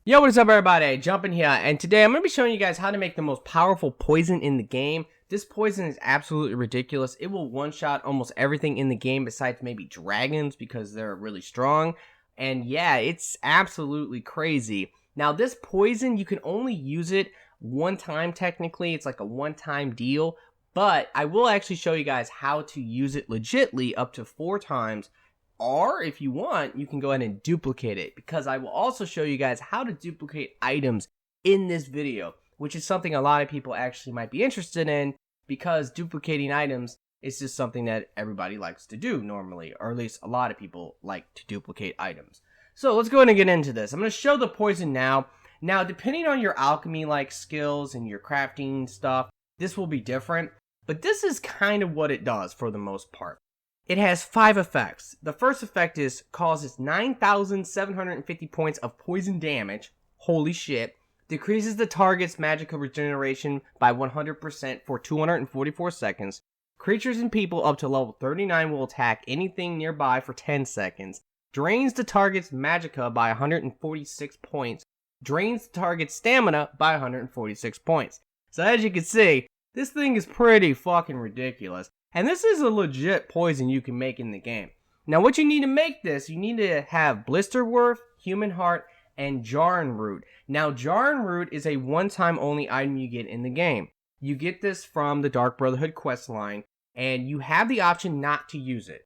Yo, what is up everybody? Jumping here, and today I'm going to be showing you guys how to make the most powerful poison in the game. This poison is absolutely ridiculous. It will one-shot almost everything in the game besides maybe dragons because they're really strong. And yeah, it's absolutely crazy. Now this poison, you can only use it one time technically. It's like a one-time deal. But I will actually show you guys how to use it legitly up to 4 times. Or if you want, you can go ahead and duplicate it, because I will also show you guys how to duplicate items in this video, which is something a lot of people actually might be interested in, because duplicating items is just something that everybody likes to do normally, or at least a lot of people like to duplicate items. So let's go ahead and get into this. I'm going to show the poison now. Now, depending on your alchemy-like skills and your crafting stuff, this will be different, but this is kind of what it does for the most part. It has 5 effects. The first effect is causes 9,750 points of poison damage. Holy shit. Decreases the target's magical regeneration by 100% for 244 seconds. Creatures and people up to level 39 will attack anything nearby for 10 seconds. Drains the target's magicka by 146 points. Drains the target's stamina by 146 points. So as you can see, this thing is pretty fucking ridiculous. And this is a legit poison you can make in the game. Now what you need to make this, you need to have Blisterworth, Human Heart, and Jarn Root. Now Jarn Root is a one-time only item you get in the game. You get this from the Dark Brotherhood questline, and you have the option not to use it.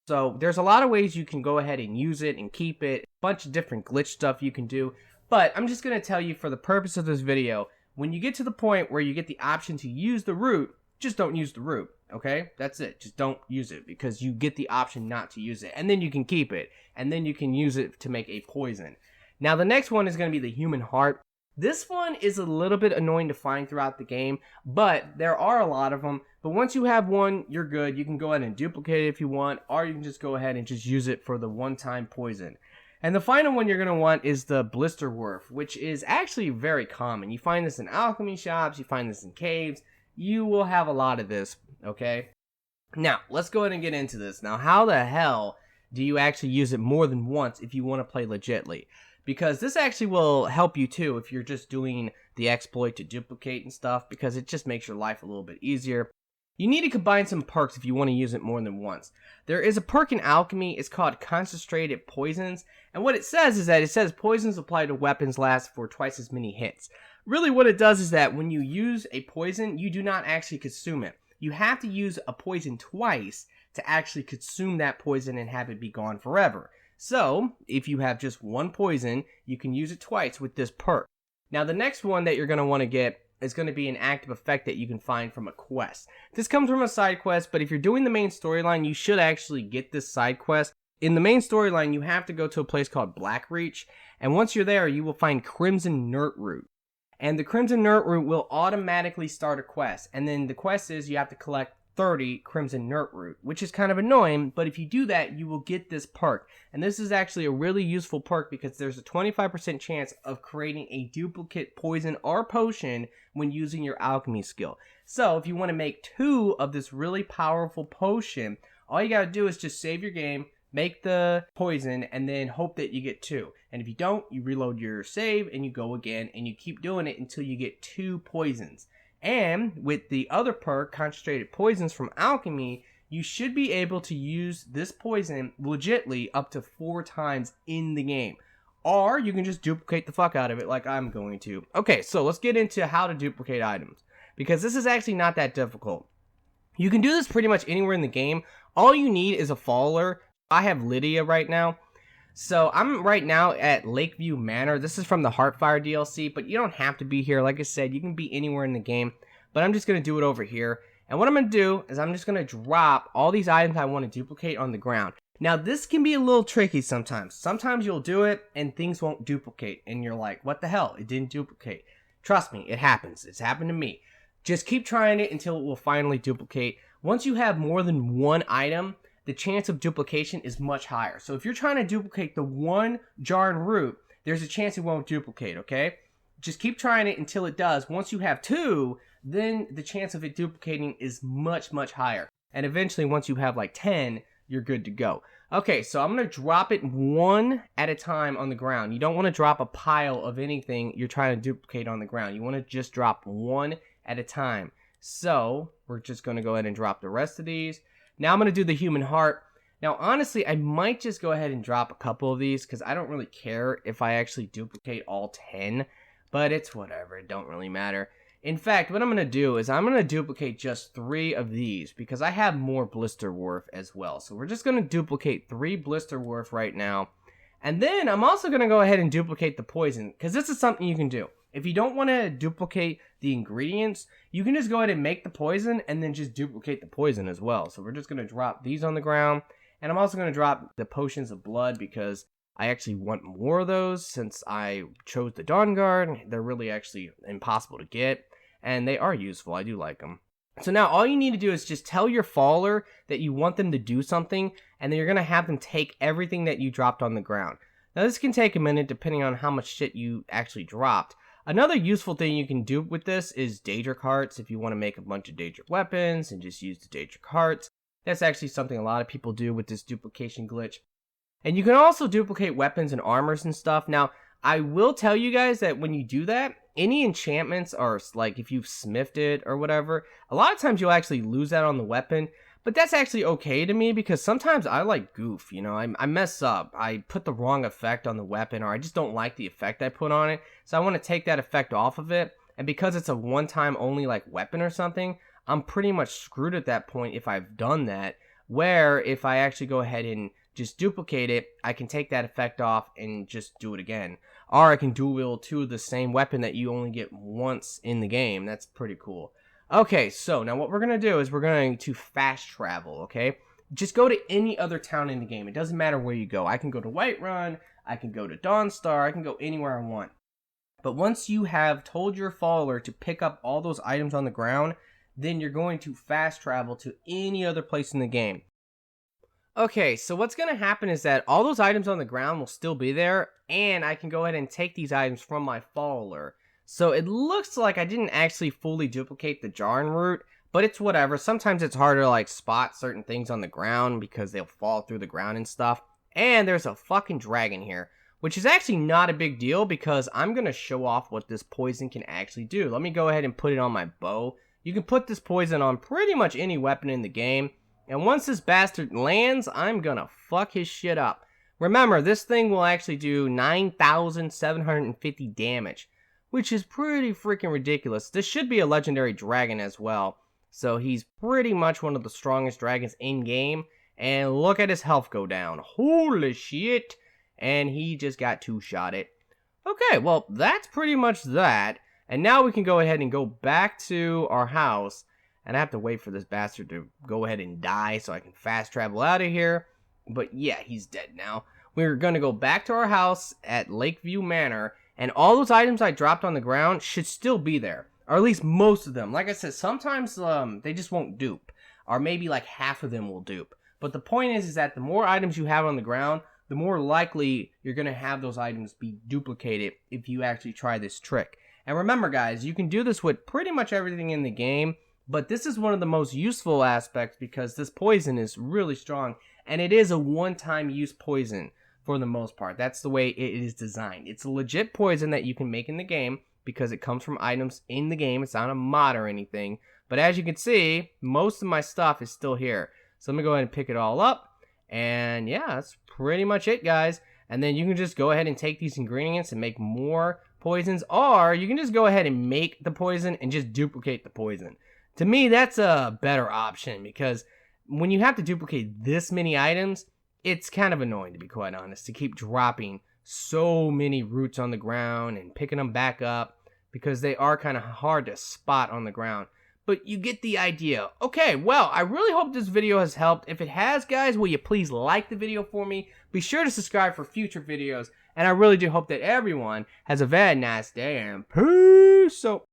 So there's a lot of ways you can go ahead and use it and keep it, a bunch of different glitch stuff you can do. But I'm just going to tell you for the purpose of this video, when you get to the point where you get the option to use the root, just don't use the root. Okay, that's it. Just don't use it because you get the option not to use it, and then you can keep it, and then you can use it to make a poison. Now the next one is going to be the Human Heart. This one is a little bit annoying to find throughout the game, but there are a lot of them. But once you have one, you're good. You can go ahead and duplicate it if you want, or you can just go ahead and just use it for the one-time poison. And the final one you're going to want is the Blisterworth, which is actually very common. You find this in alchemy shops, you find this in caves. You will have a lot of this, okay? Now, let's go ahead and get into this. Now, how the hell do you actually use it more than once if you want to play legitly? Because this actually will help you too if you're just doing the exploit to duplicate and stuff, because it just makes your life a little bit easier. You need to combine some perks if you want to use it more than once. There is a perk in alchemy, it's called Concentrated Poisons, and what it says is that it says poisons applied to weapons last for twice as many hits. Really what it does is that when you use a poison, you do not actually consume it. You have to use a poison twice to actually consume that poison and have it be gone forever. So, if you have just one poison, you can use it twice with this perk. Now the next one that you're going to want to get is going to be an active effect that you can find from a quest. This comes from a side quest, but if you're doing the main storyline, you should actually get this side quest. In the main storyline, you have to go to a place called Blackreach, and once you're there, you will find Crimson Nurtroot. And the Crimson Nurtroot will automatically start a quest. And then the quest is you have to collect 30 Crimson Nurtroot, which is kind of annoying, but if you do that, you will get this perk. And this is actually a really useful perk because there's a 25% chance of creating a duplicate poison or potion when using your alchemy skill. So if you want to make 2 of this really powerful potion, all you gotta do is just save your game, make the poison, and then hope that you get 2. And if you don't, you reload your save and you go again, and you keep doing it until you get 2 poisons. And with the other perk, Concentrated Poisons from Alchemy, you should be able to use this poison legitly up to 4 times in the game. Or you can just duplicate the fuck out of it like I'm going to. Okay, so let's get into how to duplicate items, because this is actually not that difficult. You can do this pretty much anywhere in the game. All you need is a follower. I have Lydia right now. So I'm right now at Lakeview Manor. This is from the Heartfire DLC, but you don't have to be here. Like I said, you can be anywhere in the game, but I'm just going to do it over here. And what I'm going to do is I'm just going to drop all these items I want to duplicate on the ground. Now this can be a little tricky sometimes. Sometimes you'll do it and things won't duplicate and you're like, what the hell? It didn't duplicate. Trust me, it happens. It's happened to me. Just keep trying it until it will finally duplicate. Once you have more than one item, the chance of duplication is much higher. So if you're trying to duplicate the one Jarn Root, there's a chance it won't duplicate, okay? Just keep trying it until it does. Once you have 2, then the chance of it duplicating is much, much higher. And eventually, once you have like 10, you're good to go. Okay, so I'm going to drop it one at a time on the ground. You don't want to drop a pile of anything you're trying to duplicate on the ground. You want to just drop one at a time. So we're just going to go ahead and drop the rest of these. Now I'm going to do the human heart. Now, honestly, I might just go ahead and drop a couple of these because I don't really care if I actually duplicate all 10, but it's whatever. It don't really matter. In fact, what I'm going to do is I'm going to duplicate just 3 of these because I have more blister wharf as well. So we're just going to duplicate 3 blister wharf right now. And then I'm also going to go ahead and duplicate the poison because this is something you can do. If you don't want to duplicate the ingredients, you can just go ahead and make the poison and then just duplicate the poison as well. So we're just going to drop these on the ground. And I'm also going to drop the potions of blood because I actually want more of those since I chose the Dawn Guard. They're really actually impossible to get, and they are useful. I do like them. So now all you need to do is just tell your faller that you want them to do something, and then you're going to have them take everything that you dropped on the ground. Now this can take a minute depending on how much shit you actually dropped. Another useful thing you can do with this is Daedric Hearts if you want to make a bunch of Daedric weapons and just use the Daedric Hearts. That's actually something a lot of people do with this duplication glitch. And you can also duplicate weapons and armors and stuff. Now, I will tell you guys that when you do that, any enchantments are like if you've smithed it or whatever, a lot of times you'll actually lose that on the weapon. But that's actually okay to me because sometimes I like goof, you know, I mess up. I put the wrong effect on the weapon or I just don't like the effect I put on it. So I want to take that effect off of it. And because it's a one-time only like weapon or something, I'm pretty much screwed at that point if I've done that, where if I actually go ahead and just duplicate it, I can take that effect off and just do it again. Or I can dual wield 2 of the same weapon that you only get once in the game. That's pretty cool. Okay, so now what we're going to do is we're going to fast travel, okay? Just go to any other town in the game. It doesn't matter where you go. I can go to Whiterun, I can go to Dawnstar, I can go anywhere I want. But once you have told your follower to pick up all those items on the ground, then you're going to fast travel to any other place in the game. Okay, so what's going to happen is that all those items on the ground will still be there, and I can go ahead and take these items from my follower. So it looks like I didn't actually fully duplicate the Jarn route, but it's whatever. Sometimes it's harder to like spot certain things on the ground because they'll fall through the ground and stuff. And there's a fucking dragon here, which is actually not a big deal because I'm going to show off what this poison can actually do. Let me go ahead and put it on my bow. You can put this poison on pretty much any weapon in the game. And once this bastard lands, I'm gonna fuck his shit up. Remember, this thing will actually do 9,750 damage, which is pretty freaking ridiculous. This should be a legendary dragon as well. So he's pretty much one of the strongest dragons in-game. And look at his health go down. Holy shit. And he just got 2-shotted. Okay, well, that's pretty much that. And now we can go ahead and go back to our house. And I have to wait for this bastard to go ahead and die so I can fast travel out of here. But yeah, he's dead now. We're going to go back to our house at Lakeview Manor. And all those items I dropped on the ground should still be there. Or at least most of them. Like I said, sometimes they just won't dupe. Or maybe like half of them will dupe. But the point is that the more items you have on the ground, the more likely you're going to have those items be duplicated if you actually try this trick. And remember guys, you can do this with pretty much everything in the game. But this is one of the most useful aspects because this poison is really strong. And it is a one-time use poison for the most part. That's the way it is designed. It's a legit poison that you can make in the game because it comes from items in the game. It's not a mod or anything. But as you can see, most of my stuff is still here. So let me go ahead and pick it all up. And yeah, that's pretty much it, guys. And then you can just go ahead and take these ingredients and make more poisons. Or you can just go ahead and make the poison and just duplicate the poison. To me, that's a better option because when you have to duplicate this many items, it's kind of annoying, to be quite honest, to keep dropping so many roots on the ground and picking them back up because they are kind of hard to spot on the ground. But you get the idea. Okay, well, I really hope this video has helped. If it has, guys, will you please like the video for me? Be sure to subscribe for future videos. And I really do hope that everyone has a very nice day and peace out.